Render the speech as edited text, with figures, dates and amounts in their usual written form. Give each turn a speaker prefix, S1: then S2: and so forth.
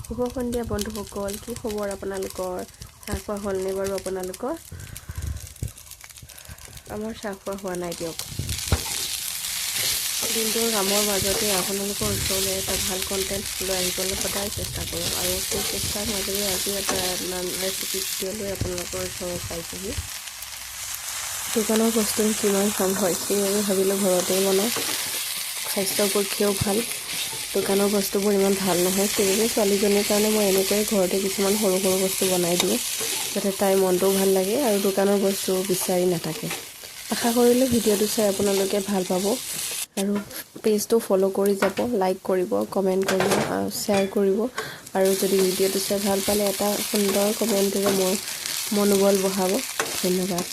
S1: শুভ সন্ধিয়া বন্ধুসকল, কি খবৰ আপোনালোকৰ? চাহ খোৱা হ'লনে বাৰু আপোনালোকৰ? আমাৰ চাহ খোৱা হোৱা নাই দিয়ক। দিনটোৰ কামৰ মাজতে আপোনালোকৰ ওচৰলৈ এটা ভাল কণ্টেণ্ট লৈ আহিবলৈ সদায় চেষ্টা কৰোঁ, আৰু সেই চেষ্টাৰ মাজেৰে আজি এটা ৰেচিপি ভিডিঅ' লৈ আপোনালোকৰ ওচৰত পাইছোঁহি। দোকানৰ বস্তু কিমান ভাল হয়, সেইবাবে ভাবিলোঁ ঘৰতেই বনাওঁ। স্বাস্থ্যৰ পক্ষেও ভাল, দোকানৰ বস্তুবোৰ ইমান ভাল নহয়। সেইবাবে ছোৱালীজনীৰ কাৰণে মই এনেকৈ ঘৰতে কিছুমান সৰু সৰু বস্তু বনাই দিওঁ, যাতে তাইৰ মনটোও ভাল লাগে আৰু দোকানৰ বস্তু বিচাৰি নাথাকে। আশা কৰিলোঁ ভিডিঅ'টো চাই আপোনালোকে ভাল পাব, আৰু পেজটো ফ'ল' কৰি যাব, লাইক কৰিব, কমেণ্ট কৰিব, শ্বেয়াৰ কৰিব, আৰু যদি ভিডিঅ'টো চাই ভাল পালে এটা সুন্দৰ কমেণ্টেৰে মোৰ মনোবল বঢ়াব। ধন্যবাদ।